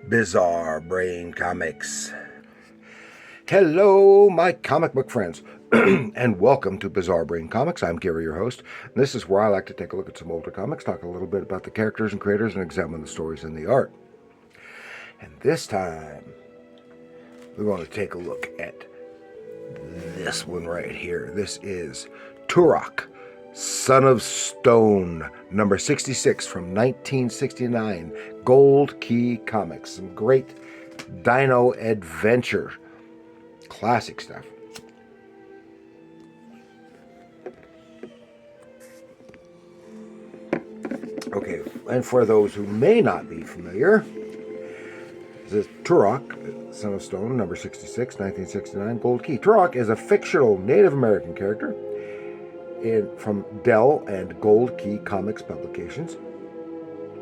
Bizarre Brain Comics. Hello, my comic book friends, and welcome to Bizarre Brain Comics. I'm Gary, your host. And this is where I like to take a look at some older comics, talk a little bit about the characters and creators, and examine the stories and the art. And this time, we're going to take a look at this one right here. This is Turok, Son of Stone, number 66 from 1969, Gold Key Comics. Some great dino adventure, classic stuff. Okay, and for those who may not be familiar, this is Turok, Son of Stone, number 66, 1969, Gold Key. Turok is a fictional Native American character from Dell and Gold Key Comics publications.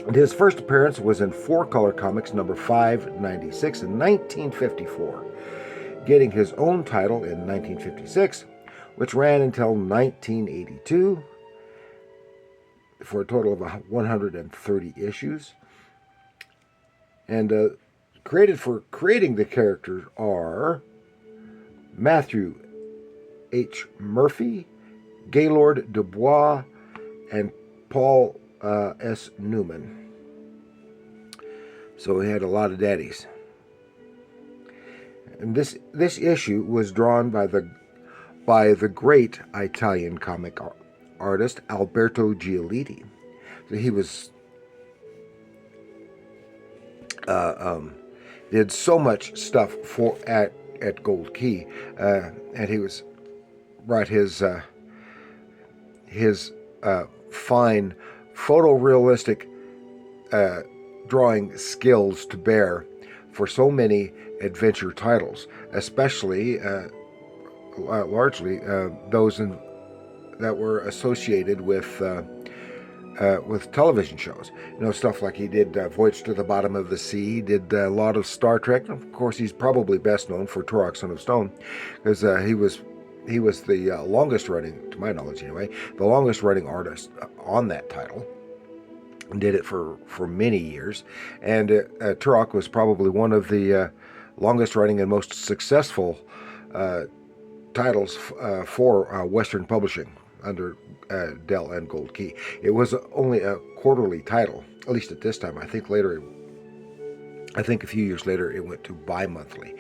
And his first appearance was in 4-Color Comics number 596 in 1954, getting his own title in 1956, which ran until 1982 for a total of 130 issues. And credited for creating the characters are Matthew H. Murphy, Gaylord Dubois, and Paul S. Newman. So he had a lot of daddies. And this issue was drawn by the great Italian comic artist Alberto Giollitti. So he was did so much stuff for at Gold Key, and he was brought his fine photorealistic drawing skills to bear for so many adventure titles, especially largely those that were associated with television shows. You know, stuff like he did Voyage to the Bottom of the Sea, he did a lot of Star Trek. Of course, he's probably best known for Turok, Son of Stone, because he was the longest running, to my knowledge anyway, the longest running artist on that title, and did it for many years. And Turok was probably one of the longest running and most successful titles for Western publishing under Dell and Gold Key. It was only a quarterly title, at least at this time. I think a few years later it went to bi-monthly,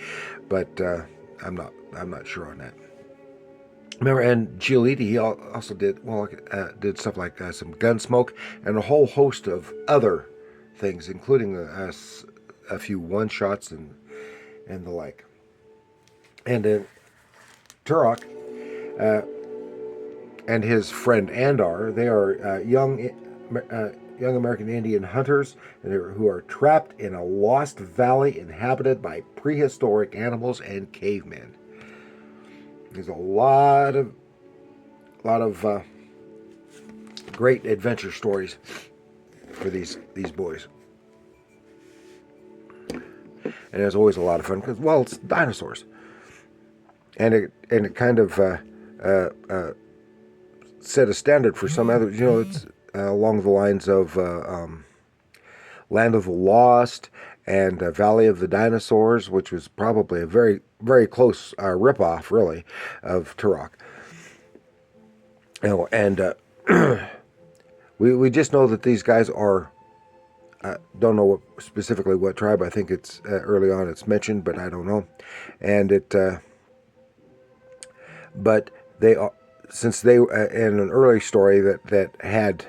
but I'm not sure on that. Remember, and Giollitti, he also did stuff like some Gunsmoke and a whole host of other things, including a few one-shots and the like. And Turok and his friend Andar, they are young American Indian hunters who are trapped in a lost valley inhabited by prehistoric animals and cavemen. There's a lot of great adventure stories for these boys, and it's always a lot of fun because, well, it's dinosaurs, and it kind of set a standard for some others. You know, it's along the lines of Land of the Lost and Valley of the Dinosaurs, which was probably a very, very close ripoff, really, of Turok. You know, and we just know that these guys are, don't know specifically what tribe. I think it's early on it's mentioned, but I don't know. And but they are, since they in an early story that had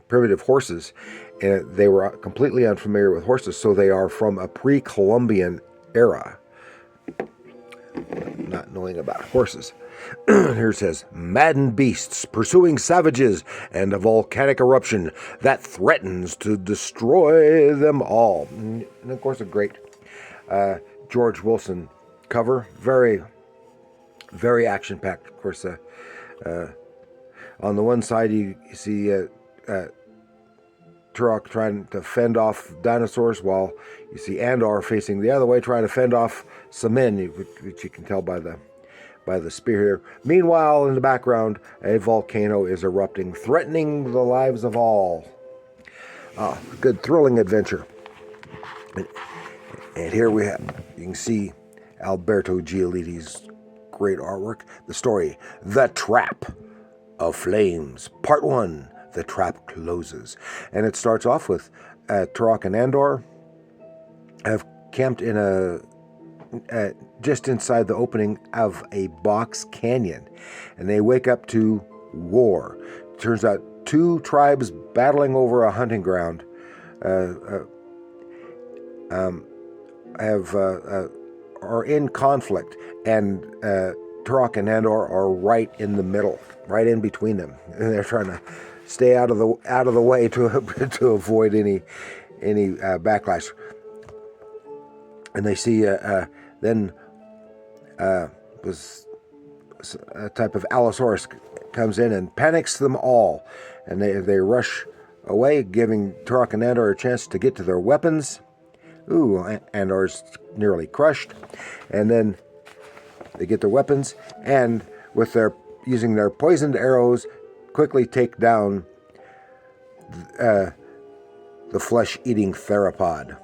primitive horses, and they were completely unfamiliar with horses, so they are from a pre-Columbian era, not knowing about horses. Here it says, maddened beasts pursuing savages and a volcanic eruption that threatens to destroy them all. And of course, a great George Wilson cover, very, very action-packed. Of course, on the one side you see Turok trying to fend off dinosaurs, while you see Andar facing the other way trying to fend off some men, which you can tell by the spear here. Meanwhile, in the background, a volcano is erupting, threatening the lives of all. Good thrilling adventure. And here you can see Alberto Giollitti's great artwork. The story, The Trap of Flames, Part 1, The Trap Closes. And it starts off with Turok and Andor have camped in just inside the opening of a box canyon. And they wake up to war. Turns out two tribes battling over a hunting ground are in conflict, and Turok and Andor are right in the middle, right in between them, and they're trying to stay out of the way to to avoid any backlash. And they see then was a type of Allosaurus comes in and panics them all, and they rush away, giving Turok and Andor a chance to get to their weapons. Andor's nearly crushed, and then they get their weapons, and using their poisoned arrows, quickly take down the flesh-eating theropod.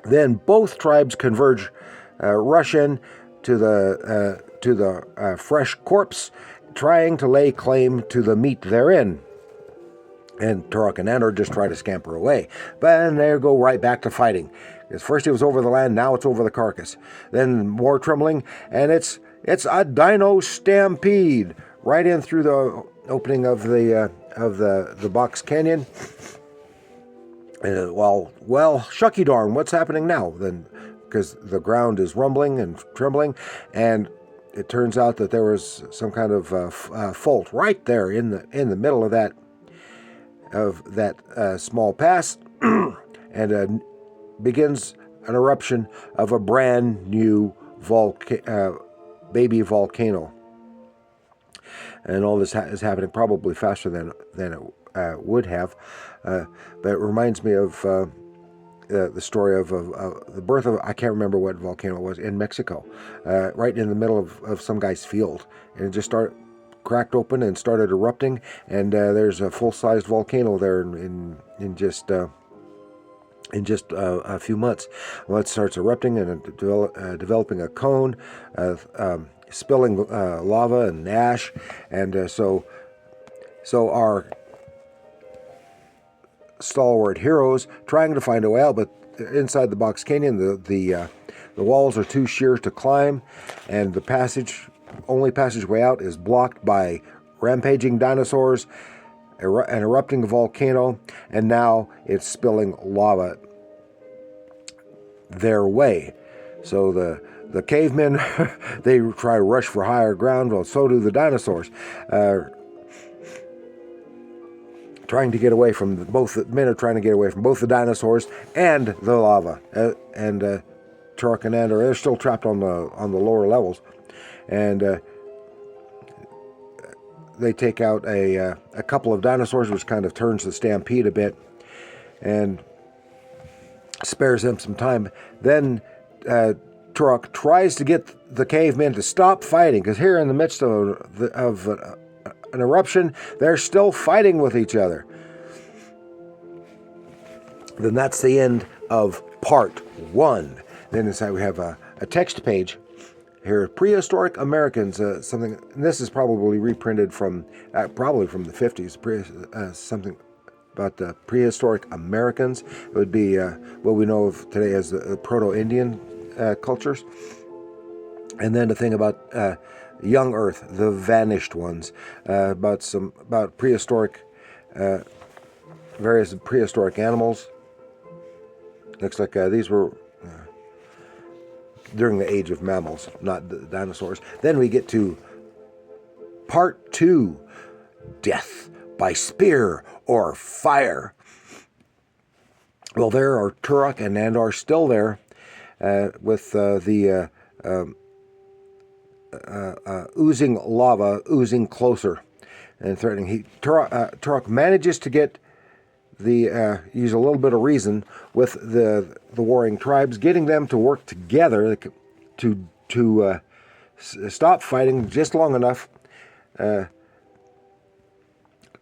Then both tribes converge, rush in to the fresh corpse, trying to lay claim to the meat therein. And Turok and Andor just try to scamper away. But then they go right back to fighting. Because first it was over the land, now it's over the carcass. Then more trembling, and it's a dino stampede right in through the opening of the box canyon. Well, shucky darn, what's happening now? Then, because the ground is rumbling and trembling, and it turns out that there was some kind of fault right there in the middle of that small pass, and begins an eruption of a brand new baby volcano. And all this is happening probably faster than it would have, but it reminds me of the story of the birth of, I can't remember what volcano it was, in Mexico, right in the middle of some guy's field, and it just cracked open and started erupting, and there's a full-sized volcano there in just a few months. Well, it starts erupting and developing a cone, spilling lava and ash, and so our stalwart heroes trying to find a way out, but inside the box canyon, the walls are too sheer to climb, and the only passageway out is blocked by rampaging dinosaurs, an erupting volcano, and now it's spilling lava their way. So the cavemen, they try to rush for higher ground, well, so do the dinosaurs. Trying to get away from both the men are trying to get away from both the dinosaurs and the lava. And Turok and Andor, they're still trapped on the lower levels, and they take out a couple of dinosaurs, which kind of turns the stampede a bit and spares them some time. Then Turok tries to get the cavemen to stop fighting, because here in the midst of an eruption, they're still fighting with each other. Then that's the end of part 1. Then inside we have a text page here, Prehistoric Americans, something, and this is probably reprinted from the 50s, something about the prehistoric Americans. It would be what we know of today as the Proto-Indian cultures. And then the thing about young Earth, the vanished ones, about prehistoric, various prehistoric animals. Looks like these were during the age of mammals, not the dinosaurs. Then we get to part 2, death by spear or fire. Well, there are Turok and Andor still there, with the oozing lava oozing closer and threatening. Turok manages to get use a little bit of reason with the warring tribes, getting them to work together to stop fighting just long enough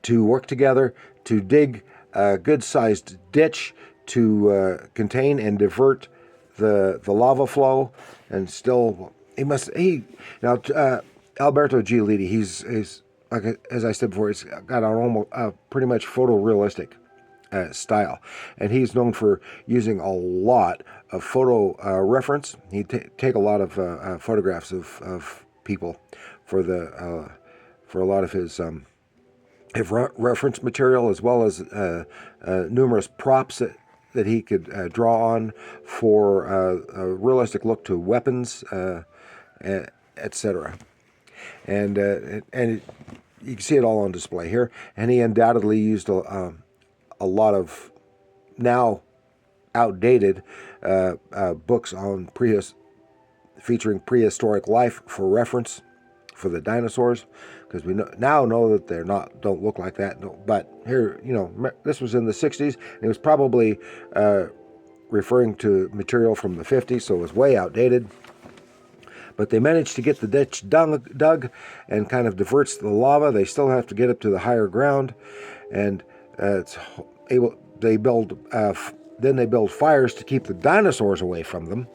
to work together to dig a good-sized ditch to contain and divert the lava flow, and still now Alberto Giollitti, he's like, as I said before, he's got an almost pretty much photorealistic style, and he's known for using a lot of photo reference. He'd take a lot of photographs of people for a lot of his reference material, as well as numerous props that he could draw on for a realistic look to weapons, etc. And you can see it all on display here. And he undoubtedly used a lot of now outdated books on featuring prehistoric life for reference for the dinosaurs, because we now know that don't look like that. No, but here, this was in the 60s, and it was probably referring to material from the 50s, so it was way outdated. But they managed to get the ditch dug and kind of diverts the lava. They still have to get up to the higher ground, and they build fires to keep the dinosaurs away from them.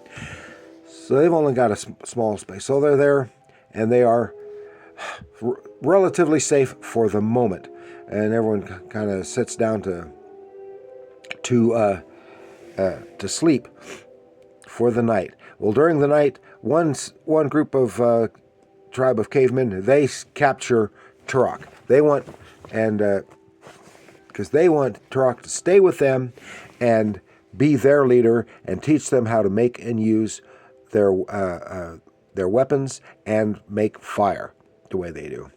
So they've only got a small space. So they're there, and they are relatively safe for the moment. And everyone kind of sits down to sleep for the night. Well, during the night, one group of tribe of cavemen, they capture Turok. They want, because they want Turok to stay with them and be their leader and teach them how to make and use their weapons and make fire the way they do.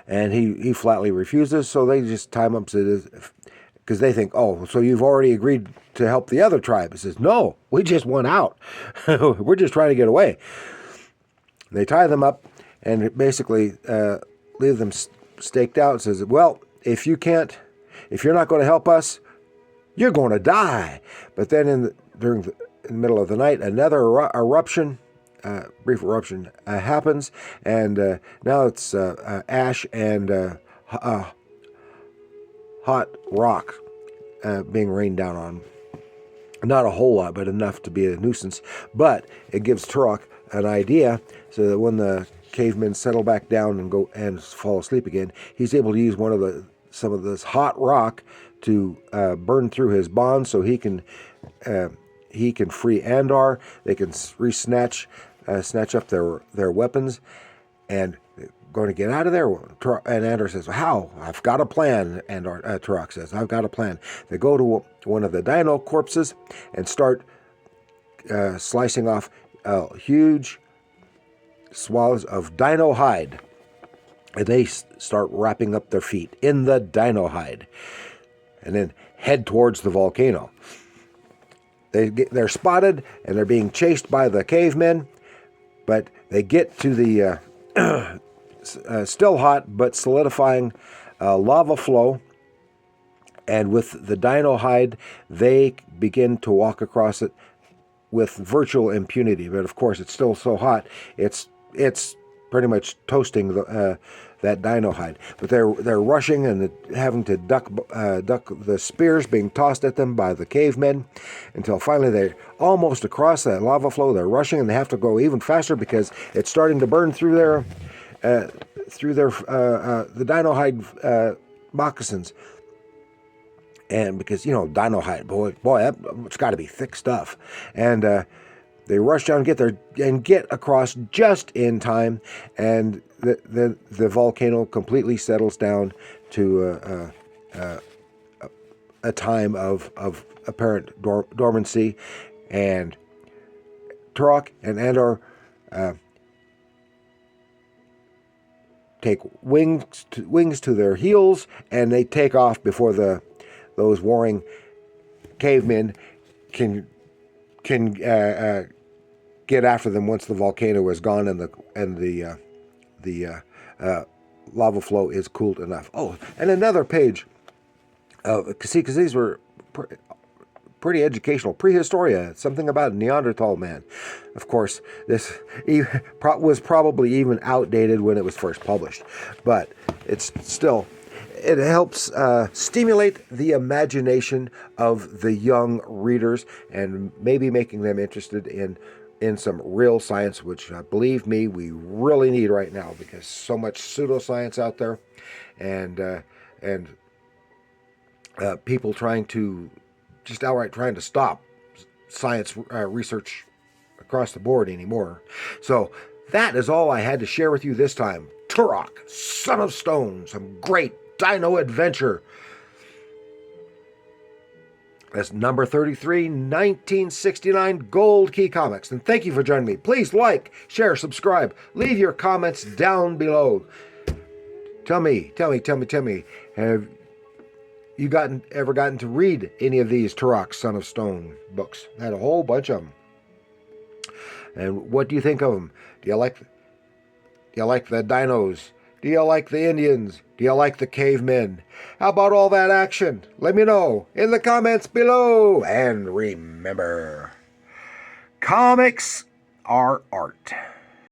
And he flatly refuses, so they just tie him up because they think, oh, so you've already agreed to help the other tribe. He says, no, we just went out. We're just trying to get away. They tie them up and basically leave them staked out and says, well, if you're not going to help us, you're going to die. But then in the middle of the night, another brief eruption happens, and now it's ash and hot rock being rained down on. Not a whole lot, but enough to be a nuisance. But it gives Turok an idea, so that when the cavemen settle back down and go and fall asleep again, he's able to use some of this hot rock to burn through his bonds, so he can free Andar. They can snatch up their weapons, and going to get out of there. And Andar says, how? I've got a plan. And Turok says, I've got a plan. They go to one of the dino corpses and start slicing off huge swaths of dino hide. And they start wrapping up their feet in the dino hide, and then head towards the volcano. They're spotted, and they're being chased by the cavemen, but they get to the still hot but solidifying lava flow, and with the dino hide, they begin to walk across it with virtual impunity. But of course, it's still so hot, it's pretty much toasting that dino hide. But they're rushing and having to duck the spears being tossed at them by the cavemen, until finally they're almost across that lava flow. They're rushing, and they have to go even faster because it's starting to burn through the dino hide moccasins. And because, dino hide, boy, it's got to be thick stuff. And they rush down, get across just in time, and the volcano completely settles down to a time of apparent dormancy, and Turok and Andar take wings to their heels, and they take off before those warring cavemen can get after them once the volcano is gone and the lava flow is cooled enough. Oh, and another page, because these were pretty educational. Prehistoria, something about Neanderthal man. Of course, this was probably even outdated when it was first published, but it's still, it helps stimulate the imagination of the young readers and maybe making them interested in some real science, which believe me, we really need right now because so much pseudoscience out there, and people trying to just outright trying to stop science research across the board anymore. So that is all I had to share with you this time. Turok, Son of Stone, some great dino adventure. That's number 33, 1969 Gold Key Comics. And thank you for joining me. Please like, share, subscribe. Leave your comments down below. Tell me, have you ever gotten to read any of these Turok, Son of Stone books? I had a whole bunch of them. And what do you think of them? Do you like the dinos? Do you like the Indians? Do you like the cavemen? How about all that action? Let me know in the comments below. And remember, comics are art.